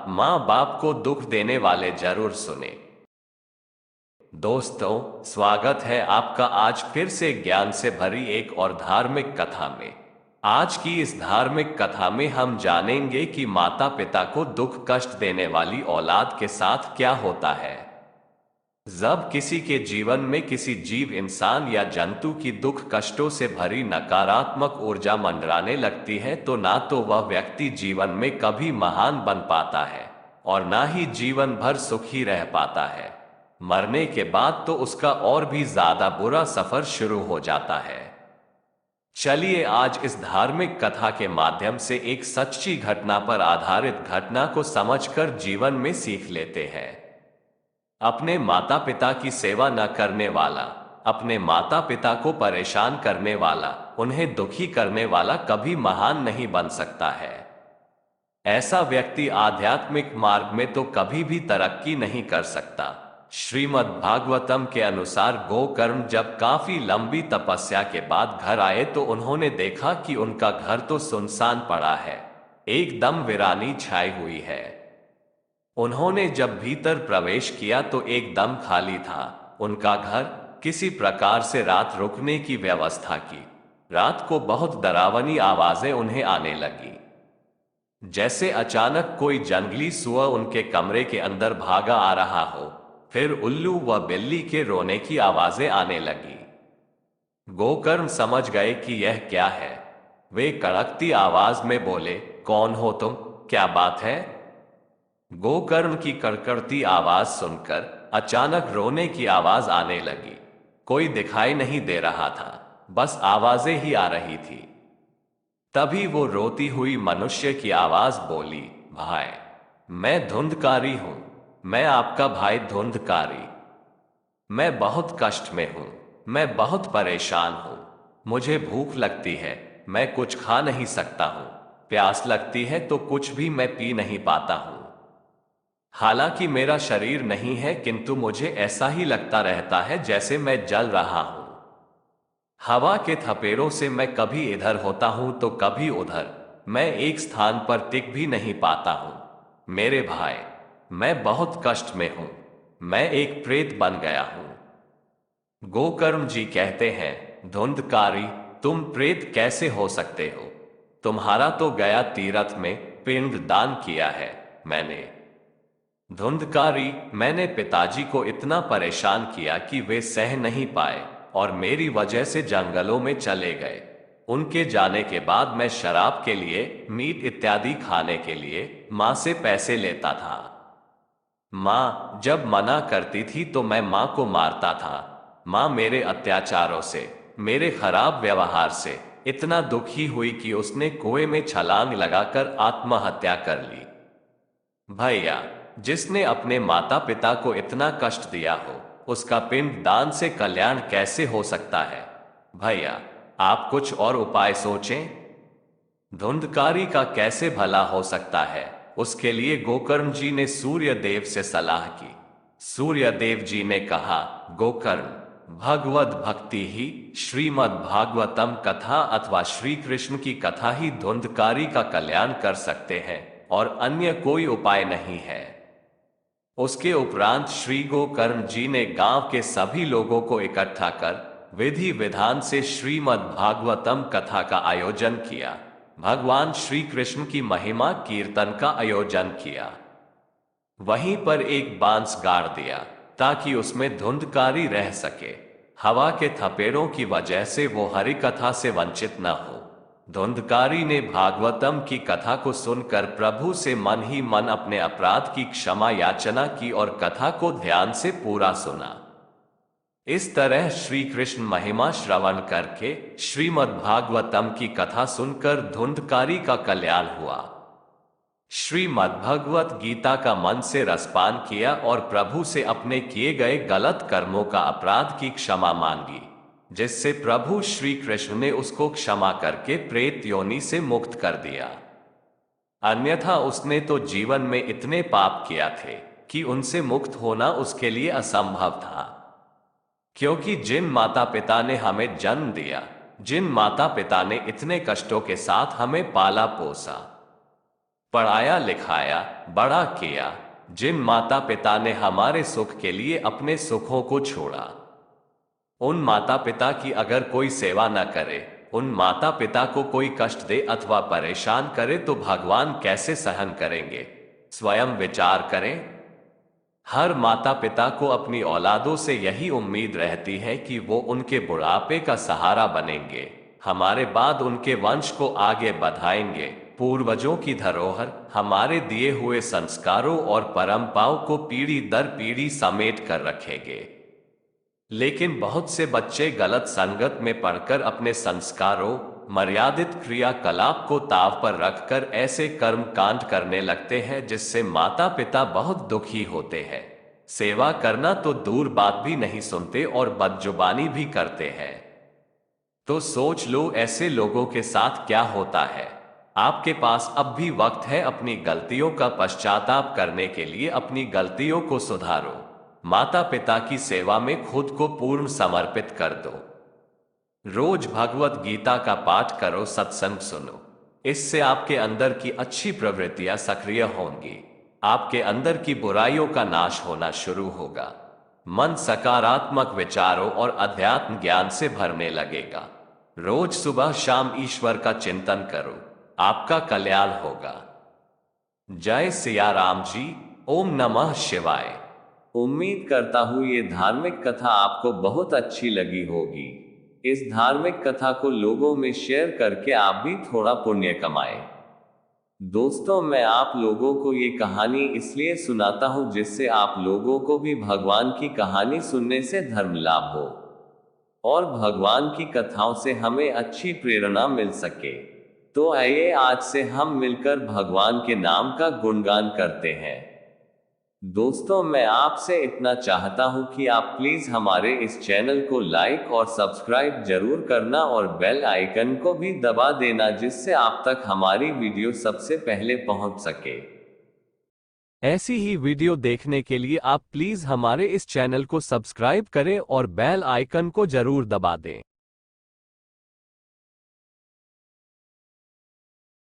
माँ बाप को दुख देने वाले जरूर सुने। दोस्तों, स्वागत है आपका आज फिर से ज्ञान से भरी एक और धार्मिक कथा में। आज की इस धार्मिक कथा में हम जानेंगे कि माता पिता को दुख कष्ट देने वाली औलाद के साथ क्या होता है। जब किसी के जीवन में किसी जीव, इंसान या जंतु की दुख कष्टों से भरी नकारात्मक ऊर्जा मंडराने लगती है तो ना तो वह व्यक्ति जीवन में कभी महान बन पाता है और ना ही जीवन भर सुखी रह पाता है। मरने के बाद तो उसका और भी ज्यादा बुरा सफर शुरू हो जाता है। चलिए आज इस धार्मिक कथा के माध्यम से एक सच्ची घटना पर आधारित घटना को समझकर जीवन में सीख लेते हैं। अपने माता पिता की सेवा न करने वाला, अपने माता पिता को परेशान करने वाला, उन्हें दुखी करने वाला कभी महान नहीं बन सकता है। ऐसा व्यक्ति आध्यात्मिक मार्ग में तो कभी भी तरक्की नहीं कर सकता। श्रीमद् भागवतम के अनुसार गोकर्ण जब काफी लंबी तपस्या के बाद घर आए तो उन्होंने देखा कि उनका घर तो सुनसान पड़ा है, एकदम वीरानी छाई हुई है। उन्होंने जब भीतर प्रवेश किया तो एकदम खाली था। उनका घर, किसी प्रकार से रात रुकने की व्यवस्था की। रात को बहुत डरावनी आवाजें उन्हें आने लगी, जैसे अचानक कोई जंगली सुअर उनके कमरे के अंदर भागा आ रहा हो। फिर उल्लू व बिल्ली के रोने की आवाजें आने लगी। गोकर्ण समझ गए कि यह क्या है। वे कड़कती आवाज में बोले, कौन हो तुम, क्या बात है? गोकर्ण की कड़कड़ती आवाज सुनकर अचानक रोने की आवाज आने लगी। कोई दिखाई नहीं दे रहा था, बस आवाजें ही आ रही थी। तभी वो रोती हुई मनुष्य की आवाज बोली, भाई, मैं धुंधकारी हूं, मैं आपका भाई धुंधकारी। मैं बहुत कष्ट में हूं, मैं बहुत परेशान हूं। मुझे भूख लगती है, मैं कुछ खा नहीं सकता हूं। प्यास लगती है तो कुछ भी मैं पी नहीं पाता हूं। हालांकि मेरा शरीर नहीं है, किंतु मुझे ऐसा ही लगता रहता है जैसे मैं जल रहा हूं। हवा के थपेड़ों से मैं कभी इधर होता हूं तो कभी उधर, मैं एक स्थान पर टिक भी नहीं पाता हूं। मेरे भाई, मैं बहुत कष्ट में हूं, मैं एक प्रेत बन गया हूं। गोकर्ण जी कहते हैं, धुंधकारी, तुम प्रेत कैसे हो सकते हो? तुम्हारा तो गया तीर्थ में पिंड दान किया है मैंने। धुंधकारी, मैंने पिताजी को इतना परेशान किया कि वे सह नहीं पाए और मेरी वजह से जंगलों में चले गए। उनके जाने के बाद मैं शराब के लिए, मीट इत्यादि खाने के लिए मां से पैसे लेता था। मां जब मना करती थी तो मैं मां को मारता था। मां मेरे अत्याचारों से, मेरे खराब व्यवहार से इतना दुखी हुई कि उसने कुएं में छलांग लगाकर आत्महत्या कर ली। भैया, जिसने अपने माता पिता को इतना कष्ट दिया हो, उसका पिंड दान से कल्याण कैसे हो सकता है? भैया, आप कुछ और उपाय सोचें। धुंधकारी का कैसे भला हो सकता है, उसके लिए गोकर्ण जी ने सूर्य देव से सलाह की। सूर्य देव जी ने कहा, गोकर्ण, भगवद भक्ति ही, श्रीमद् भागवतम कथा अथवा श्री कृष्ण की कथा ही धुंधकारी का कल्याण कर सकते हैं और अन्य कोई उपाय नहीं है। उसके उपरांत श्री गोकर्ण जी ने गांव के सभी लोगों को इकट्ठा कर विधि विधान से श्रीमद् भागवतम कथा का आयोजन किया। भगवान श्री कृष्ण की महिमा कीर्तन का आयोजन किया। वहीं पर एक बांस गाड़ दिया ताकि उसमें धुंधकारी रह सके। हवा के थपेड़ों की वजह से वो हरि कथा से वंचित न हो। धुंधकारी ने भागवतम की कथा को सुनकर प्रभु से मन ही मन अपने अपराध की क्षमा याचना की और कथा को ध्यान से पूरा सुना। इस तरह श्री कृष्ण महिमा श्रवण करके श्रीमद् भागवतम की कथा सुनकर धुंधकारी का कल्याण हुआ। श्रीमद् भगवत गीता का मन से रसपान किया और प्रभु से अपने किए गए गलत कर्मों का अपराध की क्षमा मांगी, जिससे प्रभु श्री कृष्ण ने उसको क्षमा करके प्रेत योनि से मुक्त कर दिया। अन्यथा उसने तो जीवन में इतने पाप किया थे कि उनसे मुक्त होना उसके लिए असंभव था। क्योंकि जिन माता पिता ने हमें जन्म दिया, जिन माता पिता ने इतने कष्टों के साथ हमें पाला पोसा, पढ़ाया लिखाया, बड़ा किया, जिन माता पिता ने हमारे सुख के लिए अपने सुखों को छोड़ा, उन माता पिता की अगर कोई सेवा न करे, उन माता पिता को कोई कष्ट दे अथवा परेशान करे तो भगवान कैसे सहन करेंगे? स्वयं विचार करें। हर माता पिता को अपनी औलादों से यही उम्मीद रहती है कि वो उनके बुढ़ापे का सहारा बनेंगे, हमारे बाद उनके वंश को आगे बढ़ाएंगे, पूर्वजों की धरोहर, हमारे दिए हुए संस्कारों और परंपराओं को पीढ़ी दर पीढ़ी समेट कर रखेंगे। लेकिन बहुत से बच्चे गलत संगत में पढ़कर अपने संस्कारों, मर्यादित क्रियाकलाप को ताव पर रखकर ऐसे कर्म कांड करने लगते हैं जिससे माता पिता बहुत दुखी होते हैं। सेवा करना तो दूर बात भी नहीं सुनते और बदजुबानी भी करते हैं। तो सोच लो ऐसे लोगों के साथ क्या होता है। आपके पास अब भी वक्त है अपनी गलतियों का पश्चाताप करने के लिए। अपनी गलतियों को सुधारो, माता पिता की सेवा में खुद को पूर्ण समर्पित कर दो। रोज भगवत गीता का पाठ करो, सत्संग सुनो, इससे आपके अंदर की अच्छी प्रवृत्तियां सक्रिय होंगी, आपके अंदर की बुराइयों का नाश होना शुरू होगा, मन सकारात्मक विचारों और अध्यात्म ज्ञान से भरने लगेगा। रोज सुबह शाम ईश्वर का चिंतन करो, आपका कल्याण होगा। जय सिया राम जी। ओम नमः शिवाय। उम्मीद करता हूँ ये धार्मिक कथा आपको बहुत अच्छी लगी होगी। इस धार्मिक कथा को लोगों में शेयर करके आप भी थोड़ा पुण्य कमाएं। दोस्तों, मैं आप लोगों को ये कहानी इसलिए सुनाता हूँ जिससे आप लोगों को भी भगवान की कहानी सुनने से धर्म लाभ हो और भगवान की कथाओं से हमें अच्छी प्रेरणा मिल सके। तो आइए आज से हम मिलकर भगवान के नाम का गुणगान करते हैं। दोस्तों, मैं आपसे इतना चाहता हूं कि आप प्लीज हमारे इस चैनल को लाइक और सब्सक्राइब जरूर करना और बेल आइकन को भी दबा देना जिससे आप तक हमारी वीडियो सबसे पहले पहुंच सके। ऐसी ही वीडियो देखने के लिए आप प्लीज हमारे इस चैनल को सब्सक्राइब करें और बेल आइकन को जरूर दबा दें।